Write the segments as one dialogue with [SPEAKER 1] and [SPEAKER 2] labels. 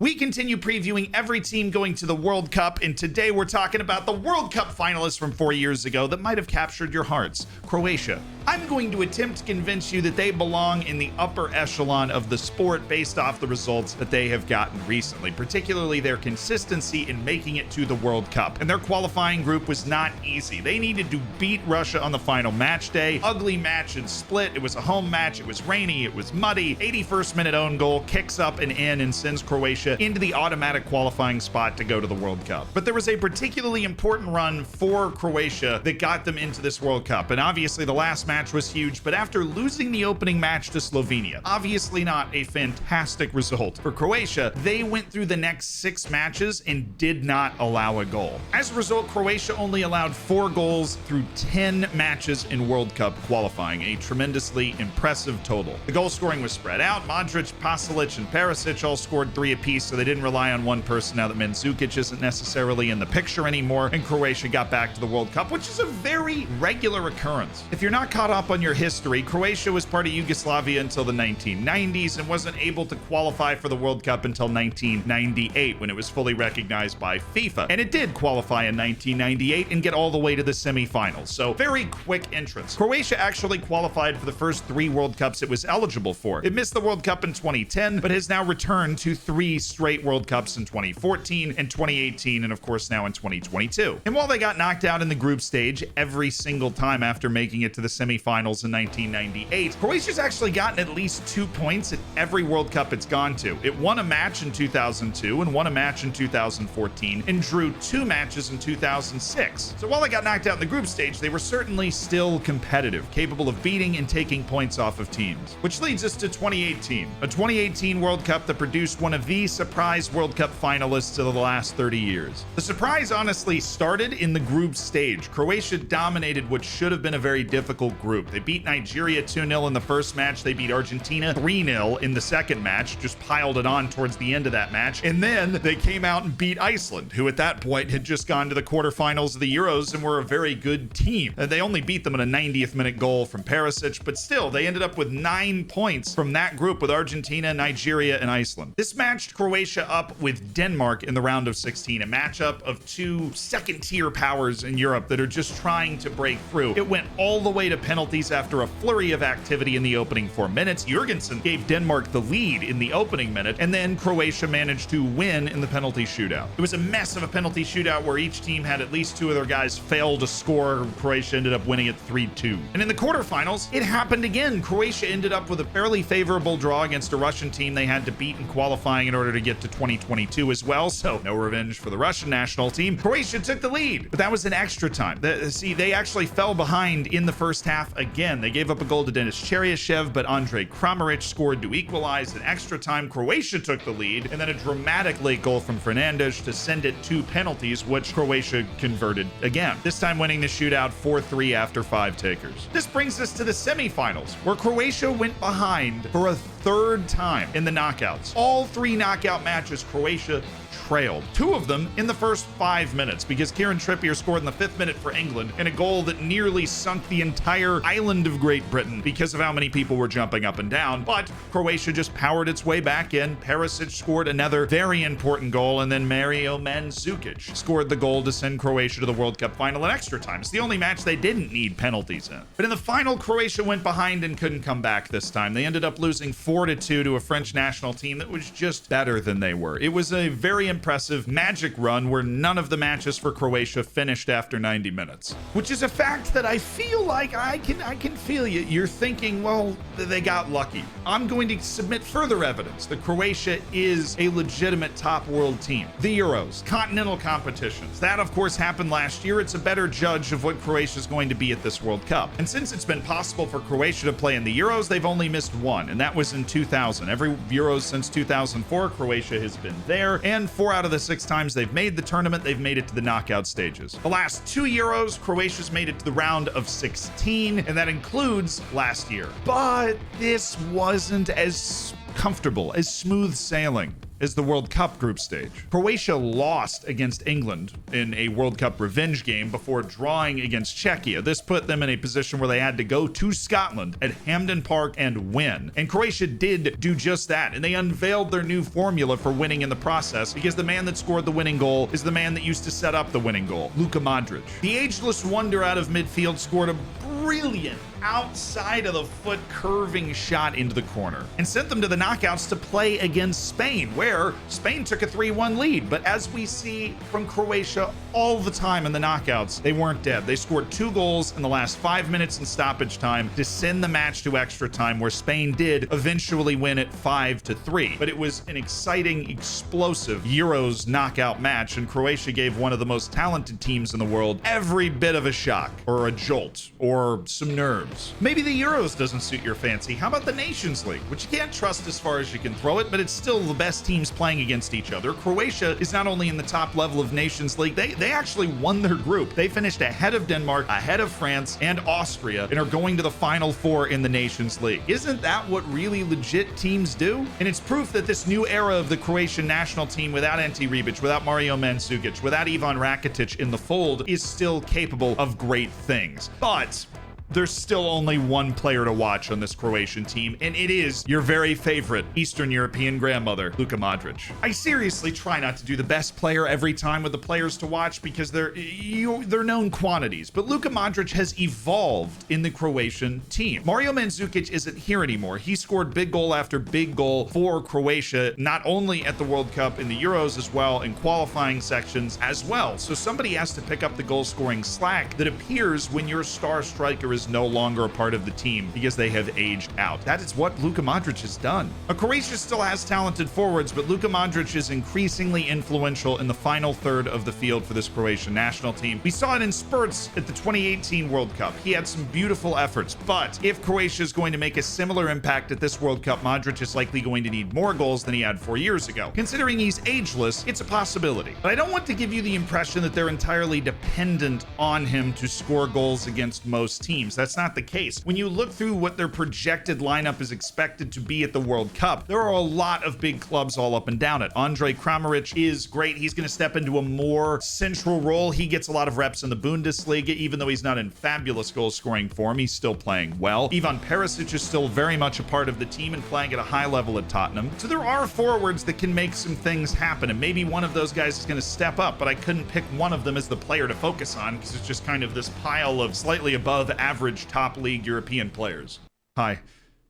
[SPEAKER 1] We continue previewing every team going to the World Cup, and today we're talking about the World Cup finalists from 4 years ago that might have captured your hearts, Croatia. I'm going to attempt to convince you that they belong in the upper echelon of the sport based off the results that they have gotten recently, particularly their consistency in making it to the World Cup. And their qualifying group was not easy. They needed to beat Russia on the final match day. Ugly match and split. It was a home match. It was rainy. It was muddy. 81st minute own goal, kicks up and in, and sends Croatia into the automatic qualifying spot to go to the World Cup. But there was a particularly important run for Croatia that got them into this World Cup. And obviously the last match was huge, but after losing the opening match to Slovenia, obviously not a fantastic result for Croatia, they went through the next 6 matches and did not allow a goal. As a result, Croatia only allowed 4 goals through 10 matches in World Cup qualifying, a tremendously impressive total. The goal scoring was spread out. Modric, Pasalic, and Perisic all scored 3 apiece, so they didn't rely on one person now that Mandzukic isn't necessarily in the picture anymore, and Croatia got back to the World Cup, which is a very regular occurrence. If you're not caught up on your history, Croatia was part of Yugoslavia until the 1990s and wasn't able to qualify for the World Cup until 1998 when it was fully recognized by FIFA. And it did qualify in 1998 and get all the way to the semifinals. So very quick entrance. Croatia actually qualified for the first 3 World Cups it was eligible for. It missed the World Cup in 2010, but has now returned to 3 straight World Cups in 2014 and 2018, and of course now in 2022. And while they got knocked out in the group stage every single time after making it to the semifinals in 1998, Croatia's actually gotten at least 2 points at every World Cup it's gone to. It won a match in 2002 and won a match in 2014 and drew 2 matches in 2006. So while they got knocked out in the group stage, they were certainly still competitive, capable of beating and taking points off of teams. Which leads us to 2018, a 2018 World Cup that produced one of the surprise World Cup finalists of the last 30 years. The surprise honestly started in the group stage. Croatia dominated what should have been a very difficult group. They beat Nigeria 2-0 in the first match. They beat Argentina 3-0 in the second match, just piled it on towards the end of that match. And then they came out and beat Iceland, who at that point had just gone to the quarterfinals of the Euros and were a very good team. They only beat them in a 90th minute goal from Perisic, but still, they ended up with 9 points from that group with Argentina, Nigeria, and Iceland. This matched Croatia up with Denmark in the round of 16, a matchup of 2 second-tier powers in Europe that are just trying to break through. It went all the way to penalties after a flurry of activity in the opening 4 minutes. Jurgensen gave Denmark the lead in the opening minute, and then Croatia managed to win in the penalty shootout. It was a mess of a penalty shootout where each team had at least 2 of their guys fail to score. Croatia ended up winning it 3-2. And in the quarterfinals, it happened again. Croatia ended up with a fairly favorable draw against a Russian team they had to beat in qualifying in order to get to 2022 as well, so no revenge for the Russian national team. Croatia took the lead, but that was in extra time. They actually fell behind in the first half again. They gave up a goal to Denis Cheryshev, but Andrej Kramaric scored to equalize. In extra time, Croatia took the lead, and then a dramatic late goal from Fernandes to send it to penalties, which Croatia converted again, this time winning the shootout 4-3 after 5 takers. This brings us to the semifinals, where Croatia went behind for a 3rd time in the knockouts. All 3 knockout matches, Croatia trailed. 2 of them in the first 5 minutes, because Kieran Trippier scored in the 5th minute for England in a goal that nearly sunk the entire island of Great Britain because of how many people were jumping up and down. But Croatia just powered its way back in. Perisic scored another very important goal, and then Mario Mandzukic scored the goal to send Croatia to the World Cup final in extra time. It's the only match they didn't need penalties in. But in the final, Croatia went behind and couldn't come back this time. They ended up losing 4-2 to a French national team that was just better than they were. It was a very impressive magic run where none of the matches for Croatia finished after 90 minutes, which is a fact that I feel like I can feel you. You're thinking, well, they got lucky. I'm going to submit further evidence that Croatia is a legitimate top world team. The Euros, continental competitions, that of course happened last year. It's a better judge of what Croatia is going to be at this World Cup. And since it's been possible for Croatia to play in the Euros, they've only missed 1, and that was in 2000. Every Euros since 2004, Croatia has been there, and 4 out of the 6 times they've made the tournament, they've made it to the knockout stages. The last 2 Euros, Croatia's made it to the round of 16, and that includes last year. But this wasn't as comfortable, as smooth sailing. is the World Cup group stage. Croatia lost against England in a World Cup revenge game before drawing against Czechia. This put them in a position where they had to go to Scotland at Hampden Park and win. And Croatia did do just that, and they unveiled their new formula for winning in the process, because the man that scored the winning goal is the man that used to set up the winning goal, Luka Modric. The ageless wonder out of midfield scored a brilliant outside of the foot curving shot into the corner and sent them to the knockouts to play against Spain, where Spain took a 3-1 lead. But as we see from Croatia all the time in the knockouts, they weren't dead. They scored 2 goals in the last 5 minutes in stoppage time to send the match to extra time, where Spain did eventually win it 5-3. But it was an exciting, explosive Euros knockout match, and Croatia gave one of the most talented teams in the world every bit of a shock or a jolt or some nerves. Maybe the Euros doesn't suit your fancy. How about the Nations League, which you can't trust as far as you can throw it, but it's still the best teams playing against each other. Croatia is not only in the top level of Nations League, they actually won their group. They finished ahead of Denmark, ahead of France and Austria, and are going to the Final Four in the Nations League. Isn't that what really legit teams do? And it's proof that this new era of the Croatian national team, without Ante Rebic, without Mario Mandzukic, without Ivan Rakitic in the fold, is still capable of great things. But there's still only one player to watch on this Croatian team, and it is your very favorite Eastern European grandmother, Luka Modric. I seriously try not to do the best player every time with the players to watch, because they're known quantities, but Luka Modric has evolved in the Croatian team. Mario Mandzukic isn't here anymore. He scored big goal after big goal for Croatia, not only at the World Cup, in the Euros as well, in qualifying sections as well. So somebody has to pick up the goal scoring slack that appears when your star striker is no longer a part of the team because they have aged out. That is what Luka Modric has done. Croatia still has talented forwards, but Luka Modric is increasingly influential in the final third of the field for this Croatian national team. We saw it in spurts at the 2018 World Cup. He had some beautiful efforts, but if Croatia is going to make a similar impact at this World Cup, Modric is likely going to need more goals than he had 4 years ago. Considering he's ageless, it's a possibility. But I don't want to give you the impression that they're entirely dependent on him to score goals against most teams. That's not the case. When you look through what their projected lineup is expected to be at the World Cup, there are a lot of big clubs all up and down it. Andre Kramaric is great. He's going to step into a more central role. He gets a lot of reps in the Bundesliga, even though he's not in fabulous goal scoring form. He's still playing well. Ivan Perisic is still very much a part of the team and playing at a high level at Tottenham. So there are forwards that can make some things happen, and maybe one of those guys is going to step up, but I couldn't pick one of them as the player to focus on, because it's just kind of this pile of slightly above average top league European players. Hi,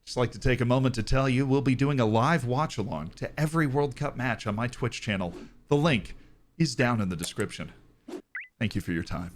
[SPEAKER 1] just like to take a moment to tell you we'll be doing a live watch along to every World Cup match on my Twitch channel. The link is down in the description. Thank you for your time.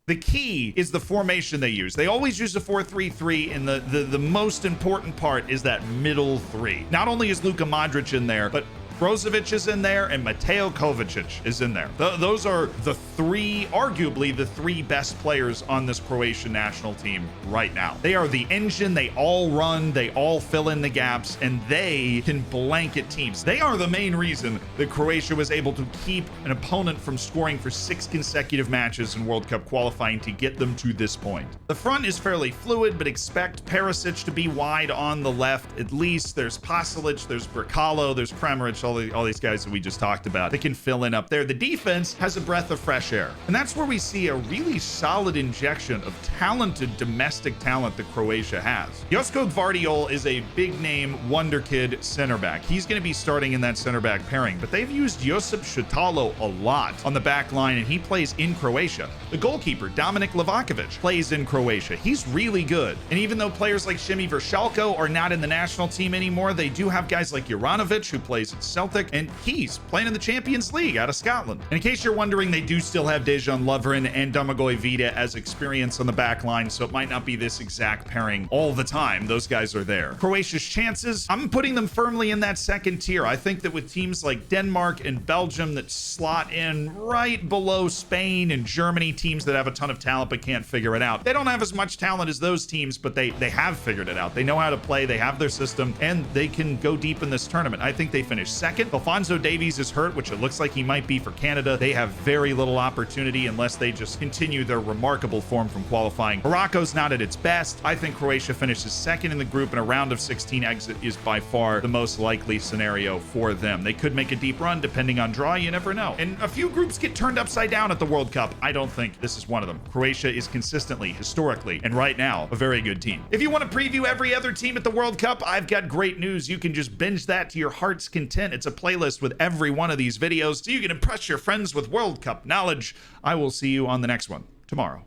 [SPEAKER 1] The key is the formation they use. They always use a 4-3-3, and the most important part is that middle three. Not only is Luka Modric in there, but Brozovic is in there, and Mateo Kovacic is in there. Those are the three, arguably the three best players on this Croatian national team right now. They are the engine. They all run, they all fill in the gaps, and they can blanket teams. They are the main reason that Croatia was able to keep an opponent from scoring for 6 consecutive matches in World Cup qualifying to get them to this point. The front is fairly fluid, but expect Perisic to be wide on the left at least. There's Pasalic, there's Bricalo, there's Kramaric, all these guys that we just talked about that can fill in up there. The defense has a breath of fresh air, and that's where we see a really solid injection of talented domestic talent that Croatia has. Josko Gvardiol is a big name wonder kid center back. He's going to be starting in that center back pairing, but they've used Josip Šutalo a lot on the back line, and he plays in Croatia. The goalkeeper, Dominik Livakovic, plays in Croatia. He's really good, and even though players like Šimi Vršaljko are not in the national team anymore, they do have guys like Juranovic, who plays at Celtic, and he's playing in the Champions League out of Scotland. And in case you're wondering, they do still have Dejan Lovren and Domagoj Vida as experience on the back line, so it might not be this exact pairing all the time. Those guys are there. Croatia's chances, I'm putting them firmly in that second tier. I think that with teams like Denmark and Belgium that slot in right below Spain and Germany, teams that have a ton of talent but can't figure it out. They don't have as much talent as those teams, but they have figured it out. They know how to play, they have their system, and they can go deep in this tournament. I think they finish second second. Alphonso Davies is hurt, which it looks like he might be for Canada. They have very little opportunity unless they just continue their remarkable form from qualifying. Morocco's not at its best. I think Croatia finishes second in the group, and a round of 16 exit is by far the most likely scenario for them. They could make a deep run depending on draw. You never know. And a few groups get turned upside down at the World Cup. I don't think this is one of them. Croatia is consistently, historically, and right now, a very good team. If you want to preview every other team at the World Cup, I've got great news. You can just binge that to your heart's content. It's a playlist with every one of these videos so you can impress your friends with World Cup knowledge. I will see you on the next one tomorrow.